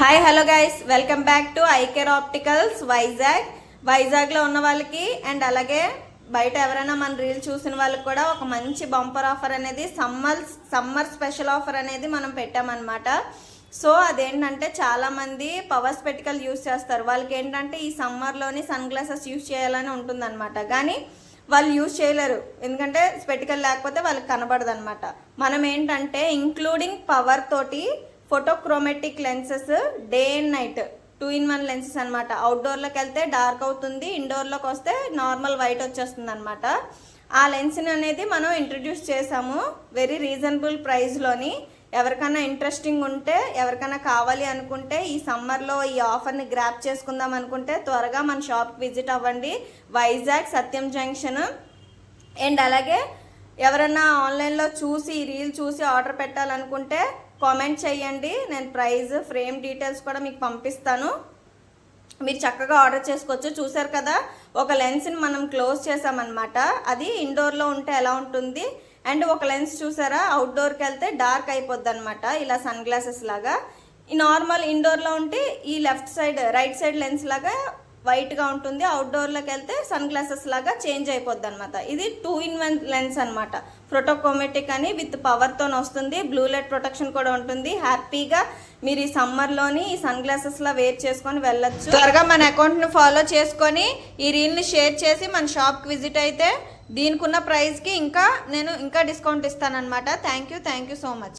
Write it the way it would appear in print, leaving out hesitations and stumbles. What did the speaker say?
Hi hello guys, welcome back to iCare opticals వైజాగ్లో ఉన్న వాళ్ళకి అండ్ అలాగే బయట ఎవరైనా మన రీల్ చూసిన వాళ్ళకి కూడా ఒక మంచి బంపర్ ఆఫర్ అనేది సమ్మర్ స్పెషల్ ఆఫర్ అనేది మనం పెట్టామన్నమాట. సో అదేంటంటే చాలామంది పవర్ స్పెటికల్ యూస్ చేస్తారు. వాళ్ళకి ఏంటంటే ఈ సమ్మర్లోని సన్ గ్లాసెస్ యూస్ చేయాలని ఉంటుందన్నమాట. కానీ వాళ్ళు యూజ్ చేయలేరు, ఎందుకంటే స్పెటికల్ లేకపోతే వాళ్ళకి కనబడదు అనమాట. మనం ఏంటంటే ఇంక్లూడింగ్ పవర్ తోటి photochromatic lenses day and night 2-in-1 lenses అనమాట. అవుట్డోర్లోకి వెళ్తే డార్క్ అవుతుంది, ఇండోర్లోకి వస్తే నార్మల్ వైట్ వచ్చేస్తుంది అనమాట. ఆ లెన్స్ని అనేది మనం ఇంట్రడ్యూస్ చేసాము వెరీ రీజనబుల్ ప్రైస్లోని. ఎవరికైనా ఇంట్రెస్టింగ్ ఉంటే, ఎవరికైనా కావాలి అనుకుంటే ఈ సమ్మర్లో ఈ ఆఫర్ని గ్రాప్ చేసుకుందాం అనుకుంటే త్వరగా మన షాప్కి విజిట్ అవ్వండి, వైజాగ్ సత్యం జంక్షన్. అండ్ అలాగే ఎవరన్నా ఆన్లైన్లో చూసి రీల్ చూసి ఆర్డర్ పెట్టాలనుకుంటే కామెంట్ చేయండి, నేను ప్రైస్ ఫ్రేమ్ డీటెయిల్స్ కూడా మీకు పంపిస్తాను. మీరు చక్కగా ఆర్డర్ చేసుకోవచ్చు. చూసారు కదా, ఒక లెన్స్ని మనం క్లోజ్ చేసామన్నమాట. అది ఇండోర్లో ఉంటే ఎలా ఉంటుంది, అండ్ ఒక లెన్స్ చూసారా అవుట్డోర్కి వెళ్తే డార్క్ అయిపోద్ది అనమాట, ఇలా సన్ గ్లాసెస్ లాగా. ఈ నార్మల్ ఇండోర్లో ఉంటే ఈ left side right side lens లాగా వైట్గా ఉంటుంది, అవుట్డోర్లోకి వెళ్తే సన్ గ్లాసెస్ లాగా చేంజ్ అయిపోద్ది అనమాట. ఇది 2-in-1 లెన్స్ అనమాట. ఫోటోక్రోమెటిక్ అని విత్ పవర్తో వస్తుంది, బ్లూ లైట్ ప్రొటెక్షన్ కూడా ఉంటుంది. హ్యాపీగా మీరు ఈ సమ్మర్లోని ఈ సన్ గ్లాసెస్లా వేర్ చేసుకొని వెళ్ళొచ్చు. త్వరగా మన అకౌంట్ని ఫాలో చేసుకొని ఈ రీల్ని షేర్ చేసి మన షాప్కి విజిట్ అయితే దీనికి ఉన్న ప్రైస్కి నేను ఇంకా డిస్కౌంట్ ఇస్తానన్నమాట. Thank you so much.